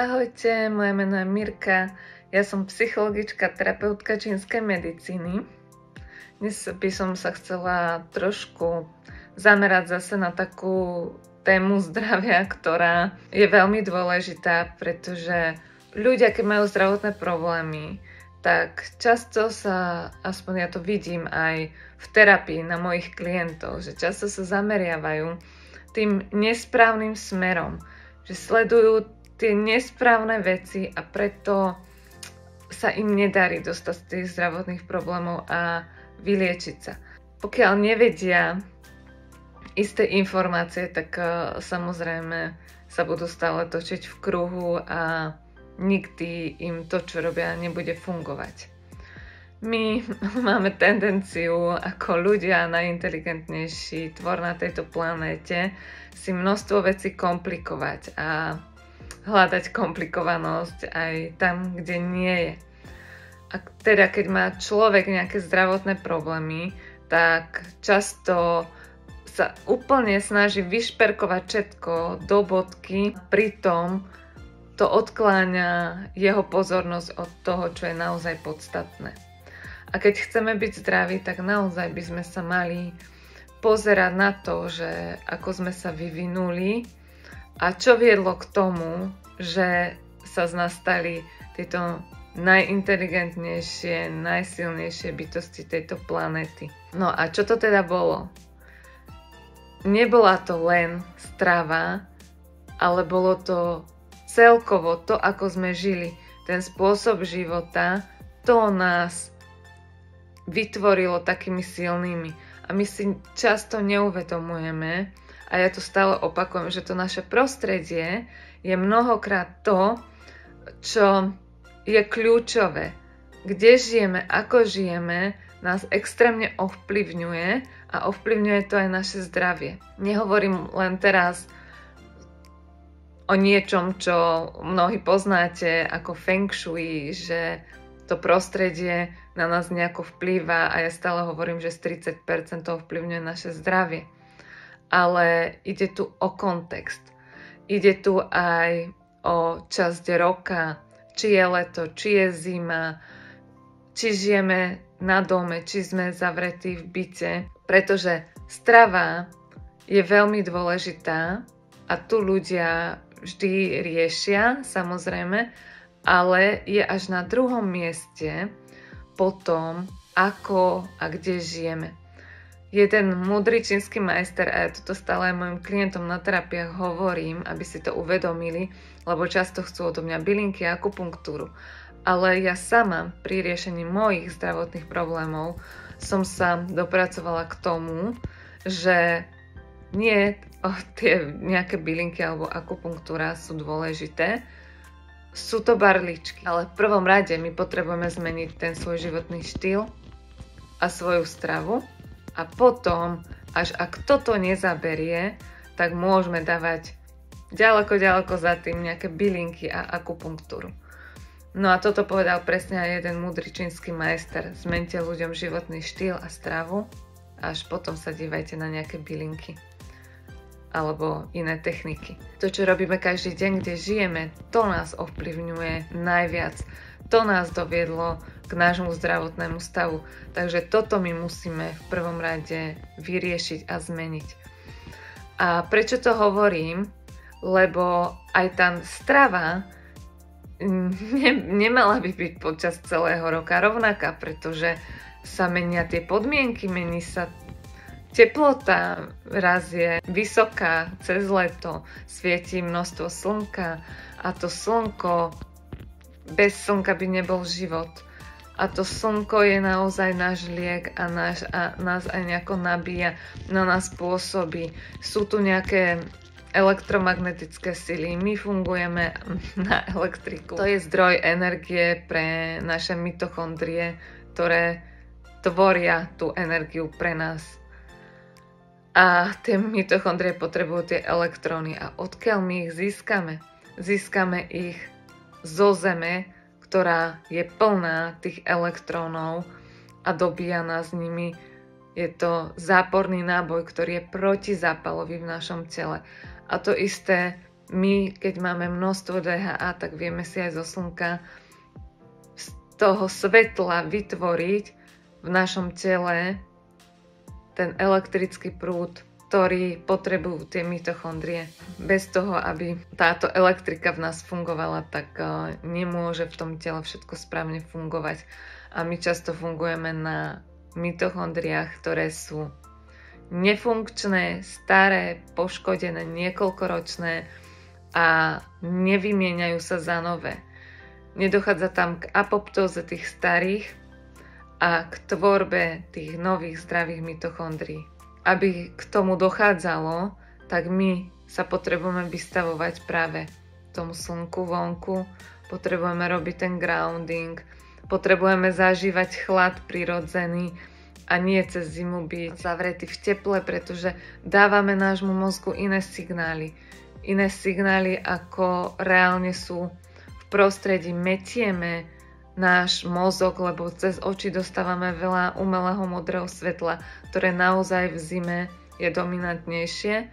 Ahojte, moje meno je Mirka, ja som psychologička, terapeutka čínskej medicíny. Dnes by som sa chcela trošku zamerať zase na takú tému zdravia, ktorá je veľmi dôležitá, pretože ľudia, keď majú zdravotné problémy, tak často sa, aspoň ja to vidím aj v terapii na mojich klientov, že často sa zameriavajú tým nesprávnym smerom, že sledujú tie nesprávne veci a preto sa im nedarí dostať z tých zdravotných problémov a vyliečiť sa. Pokiaľ nevedia isté informácie, tak samozrejme sa budú stále točiť v kruhu a nikdy im to, čo robia, nebude fungovať. My máme tendenciu ako ľudia, najinteligentnejší tvor na tejto planéte, si množstvo vecí komplikovať a hľadať komplikovanosť aj tam, kde nie je. A teda, keď má človek nejaké zdravotné problémy, tak často sa úplne snaží vyšperkovať všetko do bodky, pritom to odkláňa jeho pozornosť od toho, čo je naozaj podstatné. A keď chceme byť zdraví, tak naozaj by sme sa mali pozerať na to, že ako sme sa vyvinuli a čo viedlo k tomu, že sa z nás stali tieto najinteligentnejšie, najsilnejšie bytosti tejto planéty. No a čo to teda bolo? Nebola to len strava, ale bolo to celkovo to, ako sme žili. Ten spôsob života, to nás vytvorilo takými silnými. A my si často neuvedomujeme, a ja to stále opakujem, že to naše prostredie je mnohokrát to, čo je kľúčové. Kde žijeme, ako žijeme, nás extrémne ovplyvňuje a ovplyvňuje to aj naše zdravie. Nehovorím len teraz o niečom, čo mnohí poznáte ako Feng Shui, že to prostredie na nás nejako vplýva a ja stále hovorím, že z 30% to ovplyvňuje naše zdravie. Ale ide tu o kontext. Ide tu aj o časť roka, či je leto, či je zima, či žijeme na dome, či sme zavretí v byte, pretože strava je veľmi dôležitá a tu ľudia vždy riešia, samozrejme, ale je až na druhom mieste potom, ako a kde žijeme. Jeden múdry čínsky majster, a ja toto stále aj mojim klientom na terapiách hovorím, aby si to uvedomili, lebo často chcú odo mňa bylinky a akupunktúru. Ale ja sama pri riešení mojich zdravotných problémov som sa dopracovala k tomu, že nie tie nejaké bylinky alebo akupunktúra sú dôležité, sú to barličky. Ale v prvom rade my potrebujeme zmeniť ten svoj životný štýl a svoju stravu. A potom, až ak toto nezaberie, tak môžeme dávať ďaleko za tým nejaké bylinky a akupunktúru. No a toto povedal presne aj jeden múdry čínsky majster. Zmente ľuďom životný štýl a stravu, až potom sa dívajte na nejaké bylinky alebo iné techniky. To, čo robíme každý deň, kde žijeme, to nás ovplyvňuje najviac. To nás doviedlo k nášmu zdravotnému stavu. Takže toto my musíme v prvom rade vyriešiť a zmeniť. A prečo to hovorím? Lebo aj tá strava nemala by byť počas celého roka rovnaká, pretože sa menia tie podmienky, mení sa teplota, raz je vysoká cez leto, svieti množstvo slnka a to slnko, bez slnka by nebol život. A to slnko je naozaj náš liek a nás aj nejako nabíja, na nás pôsobí. Sú tu nejaké elektromagnetické sily, my fungujeme na elektriku. To je zdroj energie pre naše mitochondrie, ktoré tvoria tú energiu pre nás. A tie mitochondrie potrebujú tie elektróny. A odkiaľ my ich získame? Získame ich zo Zeme, ktorá je plná tých elektrónov a dobíja nás nimi. Je to záporný náboj, ktorý je protizápalový v našom tele. A to isté My, keď máme množstvo DHA, tak vieme si aj zo slnka z toho svetla vytvoriť v našom tele ten elektrický prúd, ktorý potrebujú tie mitochondrie. Bez toho, aby táto elektrika v nás fungovala, tak nemôže v tom tele všetko správne fungovať. A my často fungujeme na mitochondriách, ktoré sú nefunkčné, staré, poškodené, niekoľkoročné a nevymieňajú sa za nové. Nedochádza tam k apoptóze tých starých a k tvorbe tých nových zdravých mitochondrií. Aby k tomu dochádzalo, tak my sa potrebujeme vystavovať práve tomu slnku vonku, potrebujeme robiť ten grounding, potrebujeme zažívať chlad prirodzený a nie cez zimu byť zavretý v teple, pretože dávame nášmu mozgu iné signály, ako reálne sú v prostredí. Metieme náš mozog, lebo cez oči dostávame veľa umelého modrého svetla, ktoré naozaj v zime je dominantnejšie,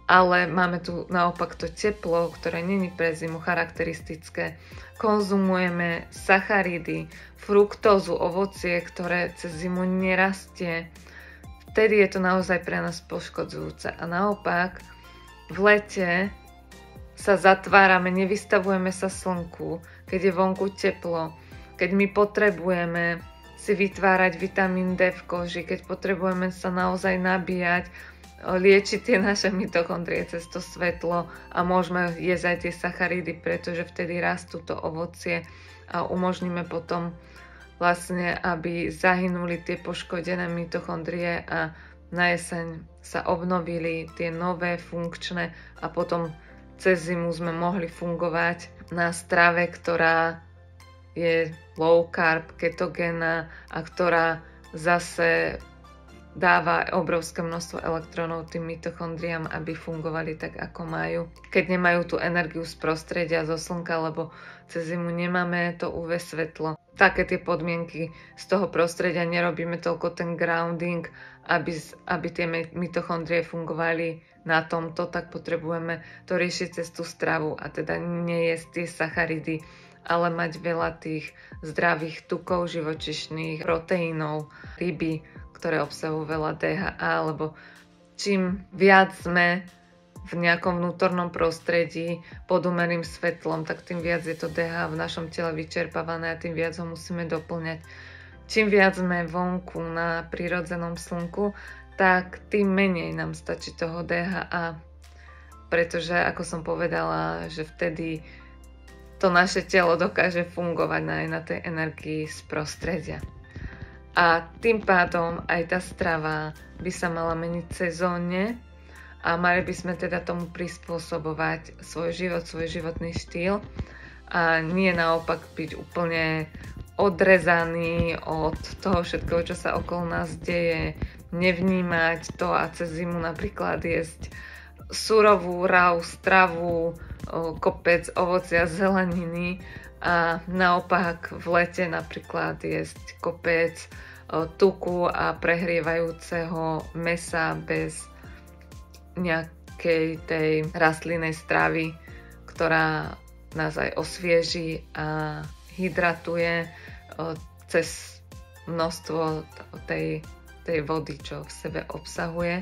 ale máme tu naopak to teplo, ktoré není pre zimu charakteristické. Konzumujeme sacharidy, fruktózu, ovocie, ktoré cez zimu nerastie. Vtedy je to naozaj pre nás poškodzujúce. A naopak v lete sa zatvárame, nevystavujeme sa slnku, keď je vonku teplo, keď my potrebujeme si vytvárať vitamín D v koži, keď potrebujeme sa naozaj nabíjať, liečiť tie naše mitochondrie cez to svetlo a môžeme jesť aj tie sacharidy, pretože vtedy rastú to ovocie a umožníme potom vlastne, aby zahynuli tie poškodené mitochondrie a na jeseň sa obnovili tie nové funkčné a potom cez zimu sme mohli fungovať na strave, ktorá je low carb, ketogénna a ktorá zase dáva obrovské množstvo elektrónov tým mitochondriám, aby fungovali tak, ako majú. Keď nemajú tú energiu z prostredia, zo slnka, lebo cez zimu nemáme to UV svetlo. Také tie podmienky z toho prostredia, nerobíme toľko ten grounding, aby tie mitochondrie fungovali na tomto, tak potrebujeme to riešiť cez tú stravu a teda nejesť tie sacharidy, ale mať veľa tých zdravých tukov živočišných, proteínov, ryby, ktoré obsahujú veľa DHA, lebo čím viac sme v nejakom vnútornom prostredí pod umelým svetlom, tak tým viac je to DHA v našom tele vyčerpávané a tým viac ho musíme doplňať. Čím viac sme vonku na prírodzenom slnku, tak tým menej nám stačí toho DHA, pretože ako som povedala, že vtedy to naše telo dokáže fungovať aj na tej energii z prostredia. A tým pádom aj tá strava by sa mala meniť sezónne a mali by sme teda tomu prispôsobovať svoj život, svoj životný štýl a nie naopak byť úplne odrezaný od toho všetkého, čo sa okolo nás deje, nevnímať to a cez zimu napríklad jesť surovú, raw stravu, kopec ovocia, zeleniny a naopak v lete napríklad jesť kopec tuku a prehrievajúceho mäsa bez nejakej tej rastlinnej stravy, ktorá nás aj osvieží a hydratuje cez množstvo tej vody, čo v sebe obsahuje.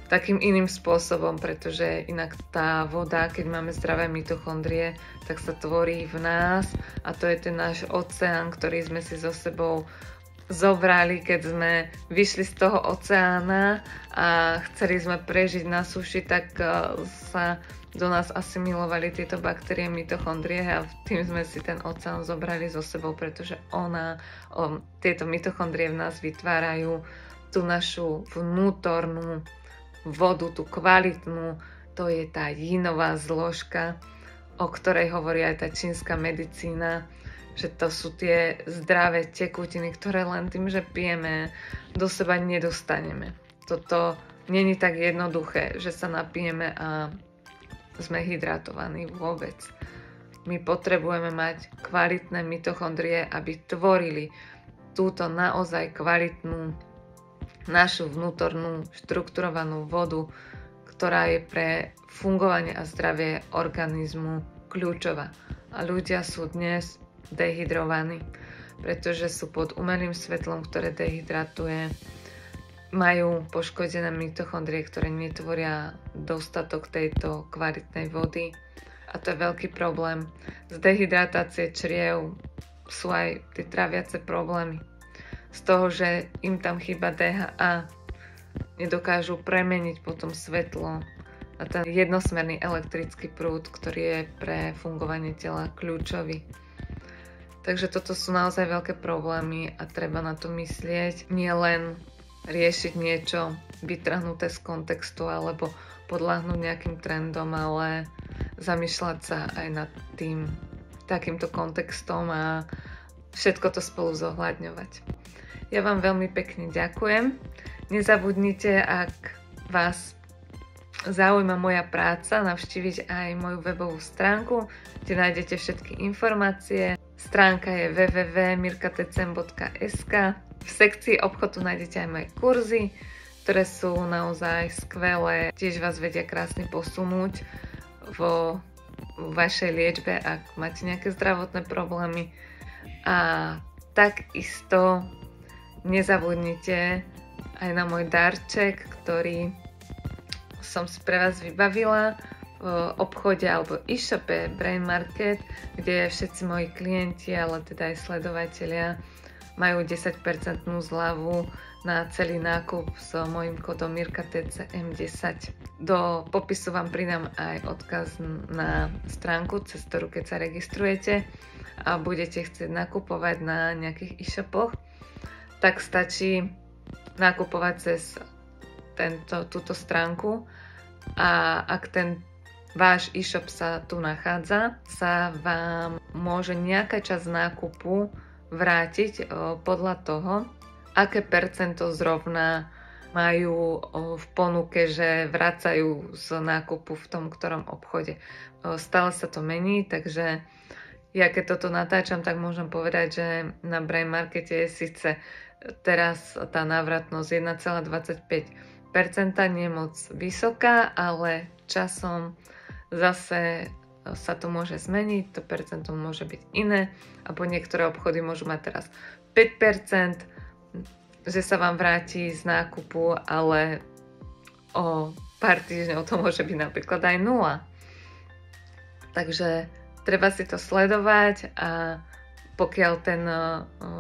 Takým iným spôsobom, pretože inak tá voda, keď máme zdravé mitochondrie, tak sa tvorí v nás a to je ten náš oceán, ktorý sme si so sebou zobrali, keď sme vyšli z toho oceána a chceli sme prežiť na suši, tak sa do nás asimilovali tieto baktérie, mitochondrie a tým sme si ten oceán zobrali so sebou, pretože tieto mitochondrie v nás vytvárajú tú našu vnútornú vodu, tú kvalitnú, to je tá jínová zložka, o ktorej hovorí aj tá čínska medicína, že to sú tie zdravé tekutiny, ktoré len tým, že pijeme, do seba nedostaneme. Toto není tak jednoduché, že sa napijeme a sme hydratovaní vôbec. My potrebujeme mať kvalitné mitochondrie, aby tvorili túto naozaj kvalitnú našu vnútornú štrukturovanú vodu, ktorá je pre fungovanie a zdravie organizmu kľúčová. A ľudia sú dnes dehydrovaní, pretože sú pod umelým svetlom, ktoré dehydratuje, majú poškodené mitochondrie, ktoré netvoria dostatok tejto kvalitnej vody. A to je veľký problém. Z dehydratácie čriev sú aj tie tráviace problémy. Z toho, že im tam chýba DHA, nedokážu premeniť potom svetlo a ten jednosmerný elektrický prúd, ktorý je pre fungovanie tela kľúčový. Takže toto sú naozaj veľké problémy a treba na to myslieť. Nie len riešiť niečo vytrhnuté z kontextu alebo podľahnúť nejakým trendom, ale zamýšľať sa aj nad tým takýmto kontextom a všetko to spolu zohľadňovať. Ja vám veľmi pekne ďakujem. Nezabudnite, ak vás zaujíma moja práca, navštíviť aj moju webovú stránku, kde nájdete všetky informácie. Stránka je www.mirkatecem.sk. V sekcii obchodu nájdete aj moje kurzy, ktoré sú naozaj skvelé. Tiež vás vedia krásne posunúť vo vašej liečbe, ak máte nejaké zdravotné problémy. A takisto nezabudnite aj na môj darček, ktorý som si pre vás vybavila v obchode alebo e-shope Brain Market, kde všetci moji klienti, ale teda aj sledovatelia majú 10% zľavu na celý nákup s mojím kódom MIRKATCM10. Do popisu vám pridám aj odkaz na stránku, cez ktorú keď sa registrujete a budete chcieť nakupovať na nejakých e-shopoch, tak stačí nakupovať cez túto stránku a ak ten váš e-shop sa tu nachádza, sa vám môže nejaká časť nákupu vrátiť podľa toho, aké percento zrovna majú v ponuke, že vracajú z nákupu v tom ktorom obchode. Stále sa to mení, takže ja keď toto natáčam, tak môžem povedať, že na Brain Markete je síce teraz tá návratnosť 1,25%, nie moc vysoká, ale časom zase sa to môže zmeniť, to percento môže byť iné, alebo niektoré obchody môžu mať teraz 5%, že sa vám vráti z nákupu, ale o pár týždňov to môže byť napríklad aj 0. Takže treba si to sledovať a pokiaľ ten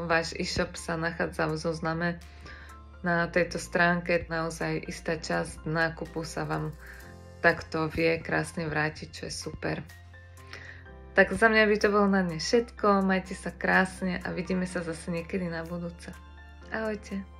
váš e-shop sa nachádza v zozname na tejto stránke, naozaj istá časť nákupu sa vám takto vie krásne vrátiť, čo je super. Tak za mňa by to bolo na dnes všetko, majte sa krásne a vidíme sa zase niekedy na budúce. Ahojte.